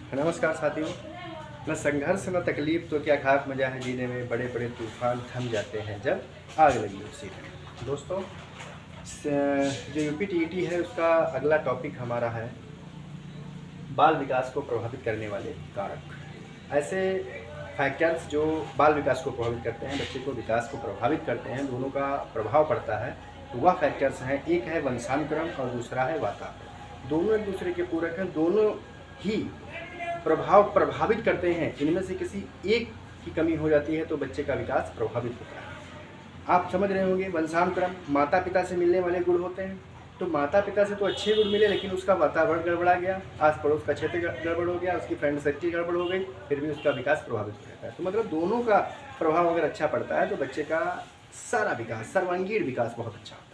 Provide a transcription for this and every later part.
नमस्कार साथियों। न संघर्ष न तकलीफ तो क्या खाक मजा है जीने में, बड़े बड़े तूफान थम जाते हैं जब आग लगी उसी में। दोस्तों, जो यूपी है उसका अगला टॉपिक हमारा है बाल विकास को प्रभावित करने वाले कारक। ऐसे फैक्टर्स जो बाल विकास को प्रभावित करते हैं, बच्चे को विकास को प्रभावित करते हैं, दोनों का प्रभाव पड़ता है। तो वह फैक्टर्स हैं, एक है वंशानुक्रम और दूसरा है वातावरण। दोनों एक दूसरे के पूरक हैं, दोनों ही प्रभावित करते हैं। इनमें से किसी एक की कमी हो जाती है तो बच्चे का विकास प्रभावित होता है। आप समझ रहे होंगे, वंशानुक्रम माता पिता से मिलने वाले गुण होते हैं। तो माता पिता से तो अच्छे गुण मिले, लेकिन उसका वातावरण गड़बड़ा गया, आस पड़ोस का क्षेत्र गड़बड़ हो गया, उसकी फ्रेंड सर्किल गड़बड़ हो गई, फिर भी उसका विकास प्रभावित हो जाता है। तो मतलब दोनों का प्रभाव अगर अच्छा पड़ता है तो बच्चे का सारा विकास, सर्वांगीण विकास बहुत अच्छा होता है।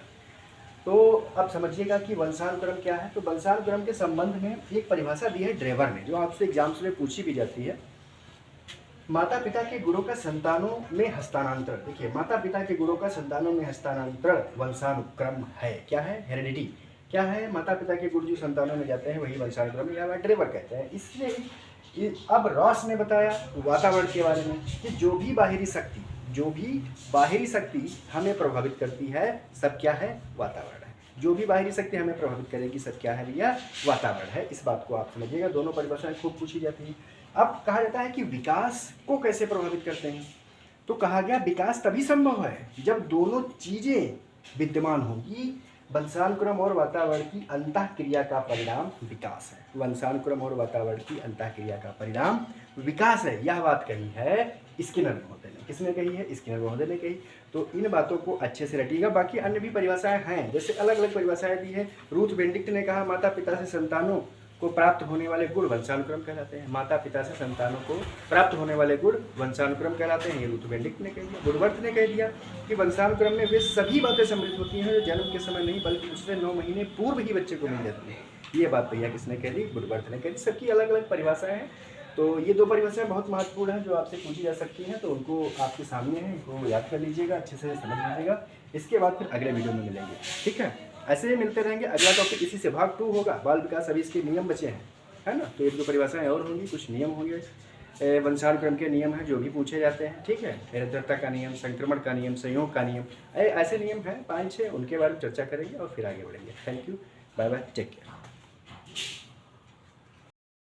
तो अब समझिएगा कि वंशानुक्रम क्या है। तो वंशानुक्रम के संबंध में एक परिभाषा दी है ड्रेवर ने, जो आपसे एग्जाम्स में पूछी भी जाती है। माता पिता के गुणों का संतानों में हस्तांतरण। देखिए, माता पिता के गुणों का संतानों में हस्तांतरण वंशानुक्रम है। क्या है? हेरिडिटी। क्या है? माता पिता के गुण जो संतानों में जाते हैं वही वंशानुक्रम या ड्रेवर कहते हैं। इसलिए अब रॉस ने बताया वातावरण के बारे में कि जो भी बाहरी शक्ति हमें प्रभावित करती है सब क्या है? वातावरण है। जो भी बाहरी शक्ति हमें प्रभावित करेगी सब क्या है भैया? वातावरण है। इस बात को आप समझिएगा, दोनों परिभाषाएं खूब पूछी जाती हैं। अब कहा जाता है कि विकास को कैसे प्रभावित करते हैं। तो कहा गया विकास तभी संभव है जब दोनों चीजें विद्यमान होंगी। वंशानुक्रम और वातावरण की अंतःक्रिया का परिणाम विकास है। वंशानुक्रम और वातावरण की अंतःक्रिया का परिणाम विकास है। यह बात कही है स्किनर महोदय ने। किसने कही है? स्किनर महोदय ने कही। तो इन बातों को अच्छे से रटिएगा। बाकी अन्य भी परिभाषाएं हैं, जैसे अलग अलग परिभाषाएं दी है। रूथ बेनेडिक्ट ने कहा माता पिता से संतानों को प्राप्त होने वाले गुण वंशानुक्रम कहलाते हैं। माता पिता से संतानों को प्राप्त होने वाले गुण वंशानुक्रम कहलाते हैं। ये रूथ बेनेडिक्ट ने कह दिया। वुडवर्थ ने कह दिया कि वंशानुक्रम में वे सभी बातें सम्मिलित होती हैं जो जन्म के समय नहीं बल्कि उससे 9 महीने पूर्व ही बच्चे को मिल जाती है। ये बात भैया किसने कह दी? वुडवर्थ ने कह दी। सबकी अलग अलग परिभाषाएं हैं। तो ये दो परिभाषाएं बहुत महत्वपूर्ण हैं जो आपसे पूछी जा सकती हैं। तो उनको आपके सामने हैं, इनको याद कर लीजिएगा, अच्छे से समझ लीजिएगा। इसके बाद फिर अगले वीडियो में मिलेंगे, ठीक है? ऐसे ही मिलते रहेंगे। अगला टॉपिक इसी से भाग 2 होगा। बाल विकास अभी इसके नियम बचे हैं, है ना? तो एक दो परिभाषाएं और होंगी, कुछ नियम होंगे, वंशानुक्रम के नियम हैं जो भी पूछे जाते हैं, ठीक है? निरंतरता का नियम, संक्रमण का नियम, संयोग का नियम, ऐसे नियम हैं 5-6, उनके बारे में चर्चा करेंगे और फिर आगे बढ़ेंगे। Thank you, bye bye, take care.